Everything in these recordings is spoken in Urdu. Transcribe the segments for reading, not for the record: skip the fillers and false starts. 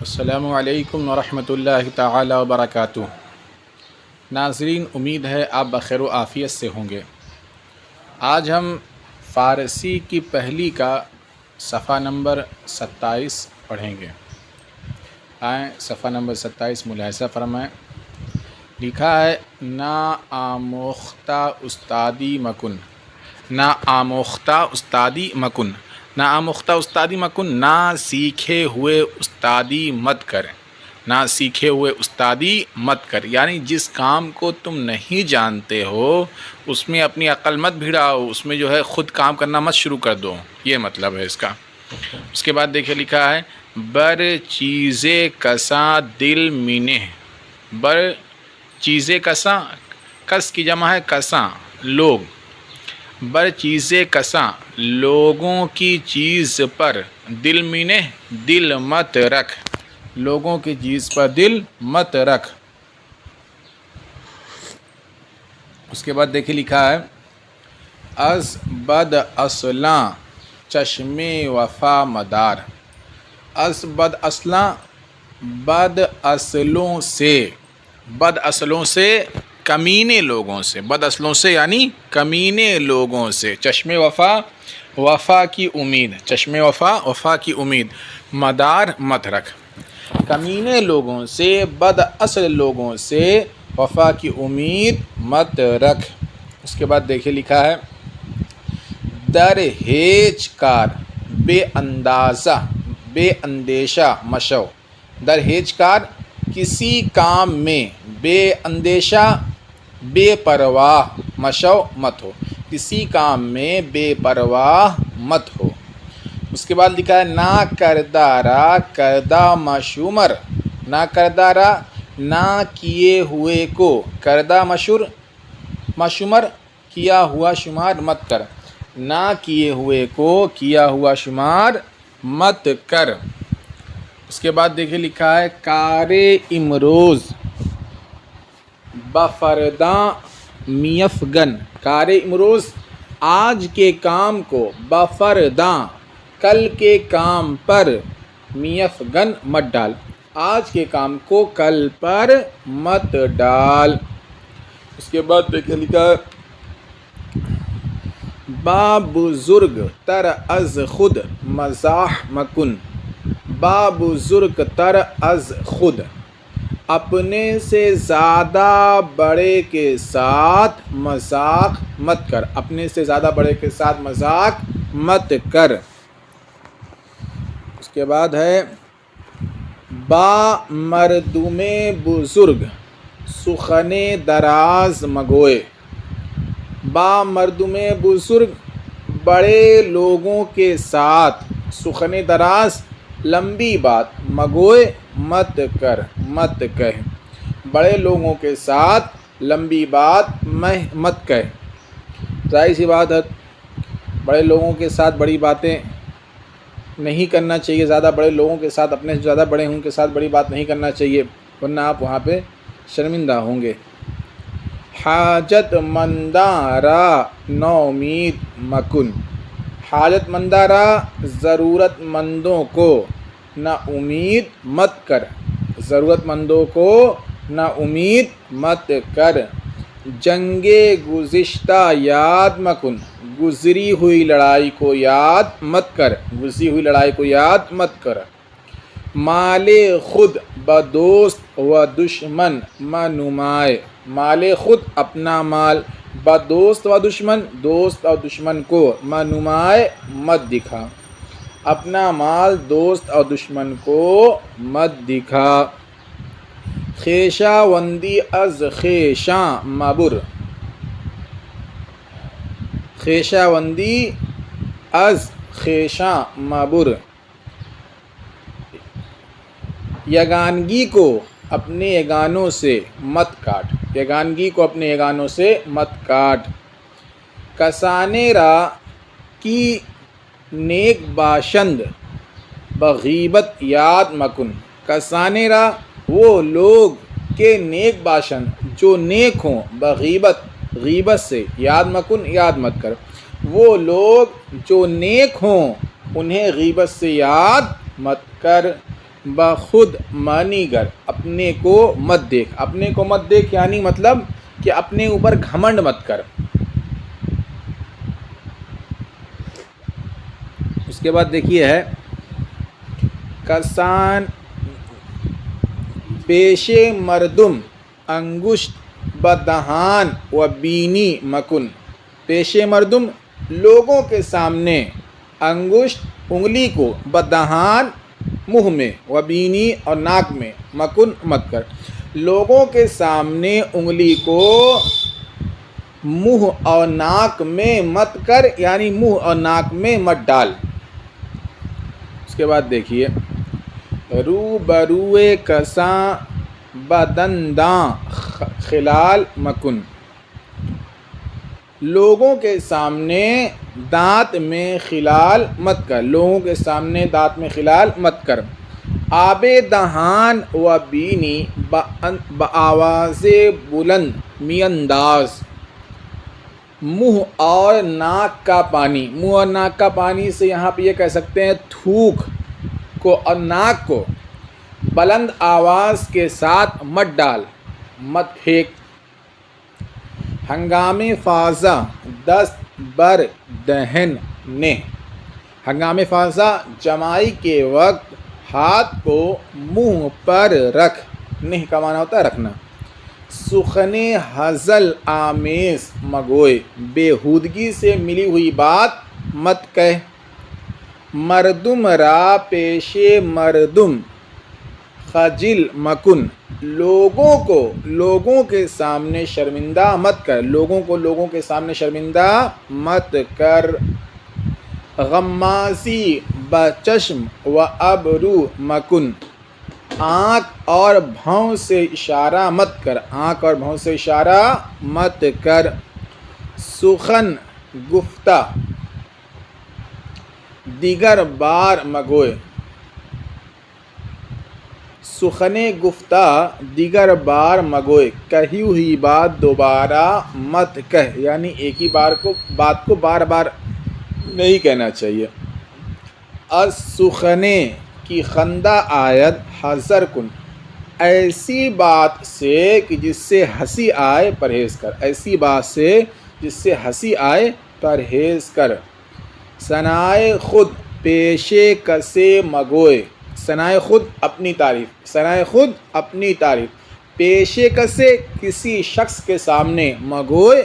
السلام علیکم ورحمۃ اللہ تعالی وبرکاتہ۔ ناظرین، امید ہے آپ بخیر و عافیت سے ہوں گے۔ آج ہم فارسی کی پہلی کا صفحہ نمبر 27 پڑھیں گے۔ آئیں صفحہ نمبر 27 ملاحظہ فرمائیں۔ لکھا ہے نا آموختہ استادی مکن، نا آموختہ استادی مکن، نا آموختہ استادی مکن، نہ سیکھے ہوئے استادی مت کر، نہ سیکھے ہوئے استادی مت کر، یعنی جس کام کو تم نہیں جانتے ہو اس میں اپنی عقل مت بھیڑاؤ، اس میں جو ہے خود کام کرنا مت شروع کر دو، یہ مطلب ہے اس کا۔ اس کے بعد دیکھیں لکھا ہے بر چیزے کساں دل مینے، بر چیزے کساں، کس کی جمع ہے کساں، لوگ، بر چیزے کساں لوگوں کی چیز پر، دل مینے دل مت رکھ، لوگوں کی چیز پر دل مت رکھ۔ اس کے بعد دیکھیں لکھا ہے از بد اصلاں چشم وفا مدار، از بد اصلاں بد اصلوں سے، بد اصلوں سے کمینے لوگوں سے، بد اصلوں سے یعنی کمینے لوگوں سے، چشم وفا وفا کی امید، چشم وفا وفا کی امید، مدار مت رکھ، کمینے لوگوں سے بد اصل لوگوں سے وفا کی امید مت رکھ۔ اس کے بعد دیکھیں لکھا ہے در ہیچ کار بے اندازہ بے اندیشہ مشو، در ہیچ کار کسی کام میں بے اندیشہ بے پرواہ مشو مت ہو، کسی کام میں بے پرواہ مت ہو۔ اس کے بعد لکھا ہے نا کردارا کردہ مشمر، نا کردارا نہ کیے ہوئے کو، کردہ مشمر کیا ہوا شمار مت کر، نہ کیے ہوئے کو کیا ہوا شمار مت کر۔ اس کے بعد دیکھیں لکھا ہے کار امروز بفرداں میفگن، کار امروز آج کے کام کو، بفرداں کل کے کام پر، میفگن مت ڈال، آج کے کام کو کل پر مت ڈال۔ اس کے بعد دیکھیں لکھا ہے با بزرگ تر از خود مزاح مکن، با بزرگ تر از خود، اپنے سے زیادہ بڑے کے ساتھ مذاق مت کر، اپنے سے زیادہ بڑے کے ساتھ مذاق مت کر۔ اس کے بعد ہے با مردم بزرگ سخن دراز مگوئے، با مردم بزرگ بڑے لوگوں کے ساتھ، سخن دراز لمبی بات، مگوئے مت کر مت کہہ، بڑے لوگوں کے ساتھ لمبی بات مت کہہ۔ ظاہر سی بات ہے بڑے لوگوں کے ساتھ بڑی باتیں نہیں کرنا چاہیے، زیادہ بڑے لوگوں کے ساتھ، اپنے سے زیادہ بڑے ہوں کے ساتھ بڑی بات نہیں کرنا چاہیے، ورنہ آپ وہاں پہ شرمندہ ہوں گے۔ حاجت منداں را نومید مکن، حاجت منداں را ضرورت مندوں کو نا امید مت کر، ضرورت مندوں کو نا امید مت کر۔ جنگ گزشتہ یاد مکن، گزری ہوئی لڑائی کو یاد مت کر، گزری ہوئی لڑائی کو یاد مت کر۔ مال خود بدوست و دشمن منمائے، مال خود اپنا مال، بدوست و دشمن دوست اور دشمن کو، منمائے مت دکھا، اپنا مال دوست اور دشمن کو مت دکھا۔ خیشہ وندی از خیشاں مبر، خیشہ وندی از خیشاں مبر، یگانگی کو اپنے یگانوں سے مت کاٹ، یگانگی کو اپنے یگانوں سے مت کاٹ۔ کسانے را کی نیک باشند بغیبت یاد مکن، کسانے را وہ لوگ کے نیک باشند جو نیک ہوں، بغیبت غیبت سے، یاد مکن یاد مت کر، وہ لوگ جو نیک ہوں انہیں غیبت سے یاد مت کر۔ بخود مانی گر، اپنے کو مت دیکھ، اپنے کو مت دیکھ یعنی مطلب کہ اپنے اوپر گھمنڈ مت کر۔ اس کے بعد دیکھیے ہے کسان پیش مردم انگشت بدہان و بینی مکن، پیش مردم لوگوں کے سامنے، انگشت انگلی کو، بدہان منہ میں، و بینی اور ناک میں، مکن مت کر، لوگوں کے سامنے انگلی کو منہ اور ناک میں مت کر یعنی منہ اور ناک میں مت ڈال۔ اس کے بعد دیکھیے رو بروئے کساں بدنداں خلال مکن، لوگوں کے سامنے دانت میں خلال مت کر، لوگوں کے سامنے دانت میں خلال مت کر۔ آب دہان و بینی بآواز بلند می انداز، منہ اور ناک کا پانی، منہ اور ناک کا پانی سے یہاں پہ یہ کہہ سکتے ہیں تھوک کو اور ناک کو بلند آواز کے ساتھ مت ڈال، مت پھینک۔ ہنگام فاضہ دست بر دہن نے، ہنگام فاضہ جمائی کے وقت ہاتھ کو منہ پر رکھ، نہ کا معنی ہوتا ہے رکھنا۔ سخن ہزل آمیز مگوئے، بیہودگی سے ملی ہوئی بات مت کہہ۔ مردم را پیش مردم خجل مکن، لوگوں کو لوگوں کے سامنے شرمندہ مت کر، لوگوں کو لوگوں کے سامنے شرمندہ مت کر۔ غمازی بچشم و ابرو مکن، آنکھ اور بھوں سے اشارہ مت کر، آنکھ اور بھوں سے اشارہ مت کر۔ سخن گفتہ دیگر بار مگوئے، سخن گفتہ دیگر بار مگوئے، کہی ہوئی بات دوبارہ مت کہہ یعنی ایک ہی بات کو بار بار نہیں کہنا چاہیے۔ از سخنے کی خندہ آید حذر کن، ایسی بات سے کہ جس سے ہنسی آئے پرہیز کر، ایسی بات سے جس سے ہنسی آئے پرہیز کر۔ ثنائے خود پیشے کسے مگوئے، ثنائے خود اپنی تعریف، ثنائے خود اپنی تعریف، پیشے کسے کسی شخص کے سامنے، مگوئے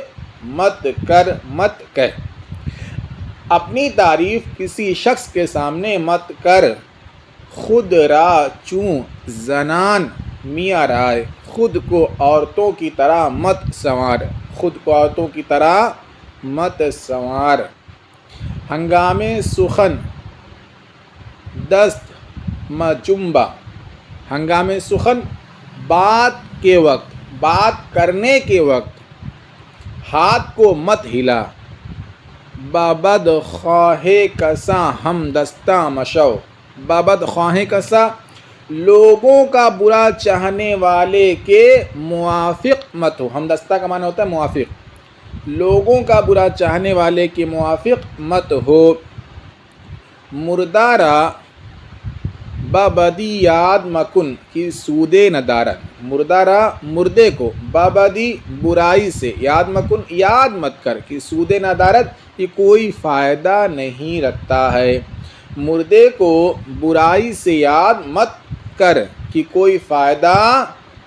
مت کر مت کہہ، اپنی تعریف کسی شخص کے سامنے مت کر۔ خود را چوں زنان میاں رائے، خود کو عورتوں کی طرح مت سنوار، خود کو عورتوں کی طرح مت سنوار۔ ہنگام سخن دست مچمبا، ہنگام سخن بات کے وقت، بات کرنے کے وقت ہاتھ کو مت ہلا۔ بابد خواہ کساں ہم دستہ مشو، بابد خواہ کساں لوگوں کا برا چاہنے والے کے موافق مت ہو، ہم دستہ کا معنی ہوتا ہے موافق، لوگوں کا برا چاہنے والے کے موافق مت ہو۔ مردارا بابدی یاد مکن کی سود ندارت، مردارا مردے کو، بابدی برائی سے، یاد مکن یاد مت کر، کہ سود ندارت یہ کوئی فائدہ نہیں رکھتا ہے، مردے کو برائی سے یاد مت کر کہ کوئی فائدہ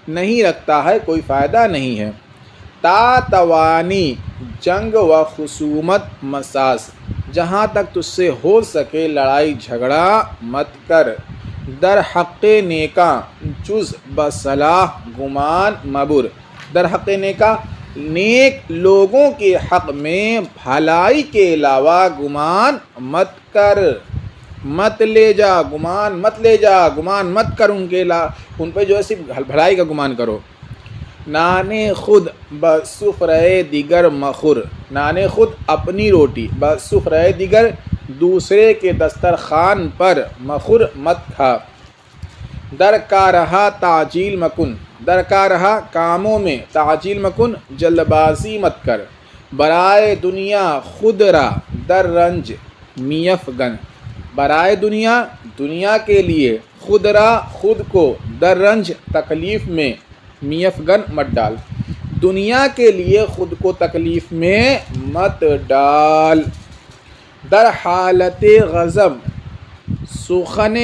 نہیں رکھتا ہے، کوئی فائدہ نہیں ہے۔ تا توانی جنگ و خصومت مساس، جہاں تک تجھ سے ہو سکے لڑائی جھگڑا مت کر۔ در حق نیکاں جز بصلاح گمان مبر، در حق نیکاں نیک لوگوں کے حق میں بھلائی کے علاوہ گمان مت کر، مت لے جا گمان مت لے جا، گمان مت کر ان پہ جو ہے صرف بھلائی کا گمان کرو۔ نانے خود بسفرۂ دیگر مخور، نانے خود اپنی روٹی، بسفرۂ دیگر دوسرے کے دسترخوان پر، مخور مت کھا۔ در کا رہا تعجیل مکن، در کا رہا کاموں میں تعجیل مکن جلد بازی مت کر۔ برائے دنیا خود را در رنج میفگن، برائے دنیا دنیا کے لیے خود کو در رنج تکلیف میں میفگن مت ڈال، دنیا کے لیے خود کو تکلیف میں مت ڈال۔ در حالت غضب سخن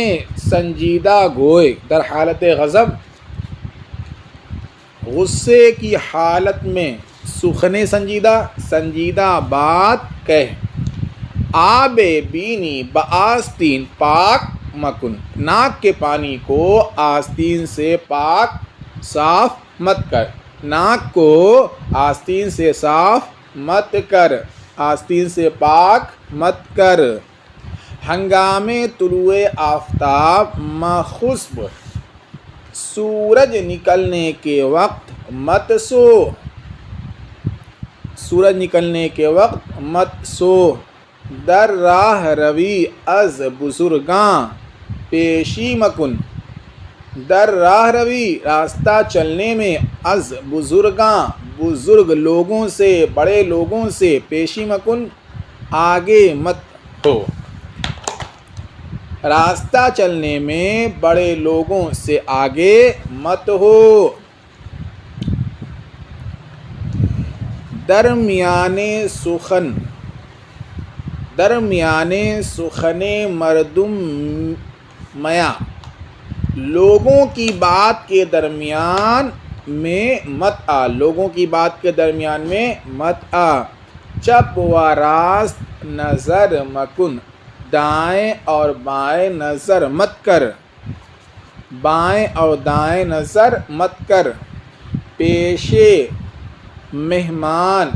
سنجیدہ گوئے، در حالت غضب غصے کی حالت میں سخن سنجیدہ بات کہہ، آب بینی بآستین پاک مکن، ناک کے پانی کو آستین سے پاک صاف مت کر، ناک کو آستین سے صاف مت کر، آستین سے پاک مت کر۔ ہنگام طلوع آفتاب مخسب سورج نکلنے کے وقت مت سو، سورج نکلنے کے وقت مت سو، در راہ روی از بزرگاں پیشی مکن، در راہ روی راستہ چلنے میں از بزرگاں بزرگ لوگوں سے بڑے لوگوں سے پیشی مکن آگے مت ہو، راستہ چلنے میں بڑے لوگوں سے آگے مت ہو۔ درمیان سخن مردم میاں، لوگوں کی بات کے درمیان میں مت آ، لوگوں کی بات کے درمیان میں مت آ۔ چپ و راست نظر مکن، دائیں اور بائیں نظر مت کر، بائیں اور دائیں نظر مت کر۔ پیش مہمان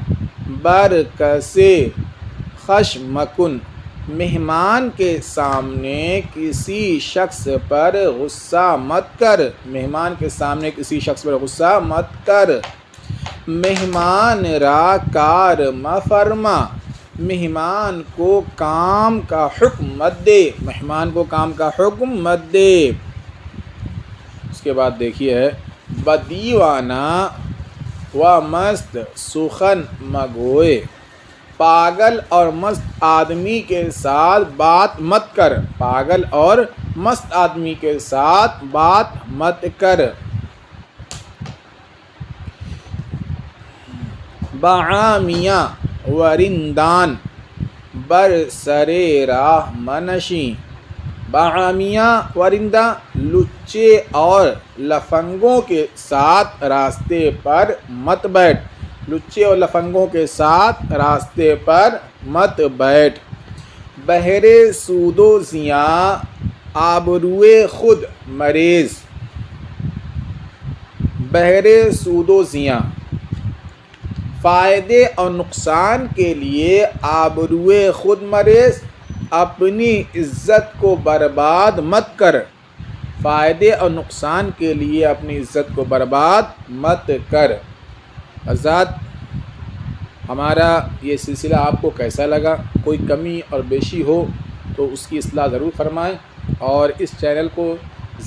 بر کسے خشم مکن، مہمان کے سامنے کسی شخص پر غصہ مت کر، مہمان کے سامنے کسی شخص پر غصہ مت کر۔ مہمان را کار مفرما، مہمان کو کام کا حکم مت دے، مہمان کو کام کا حکم مت دے۔ اس کے بعد دیکھیے ہے بدیوانہ و مست سخن مگوئے، پاگل اور مست آدمی کے ساتھ بات مت کر، پاگل اور مست آدمی کے ساتھ بات مت کر۔ بعامیاں ورندان بر سرے راہ منشیں، بعامیاں ورندہ لچے اور لفنگوں کے ساتھ راستے پر مت بیٹھ، لچے اور لفنگوں کے ساتھ راستے پر مت بیٹھ۔ بہر سود و زیاں آبروئے خود مریز، بہر سود و زیاں فائدے اور نقصان کے لیے آبروئے خود مریز، اپنی عزت کو برباد مت کر، فائدے اور نقصان کے لیے اپنی عزت کو برباد مت کر۔ حضرات ہمارا یہ سلسلہ آپ کو کیسا لگا؟ کوئی کمی اور بیشی ہو تو اس کی اصلاح ضرور فرمائیں، اور اس چینل کو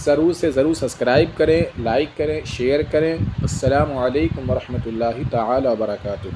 ضرور سے ضرور سبسکرائب کریں، لائک کریں، شیئر کریں۔ السلام علیکم ورحمۃ اللہ تعالی وبرکاتہ۔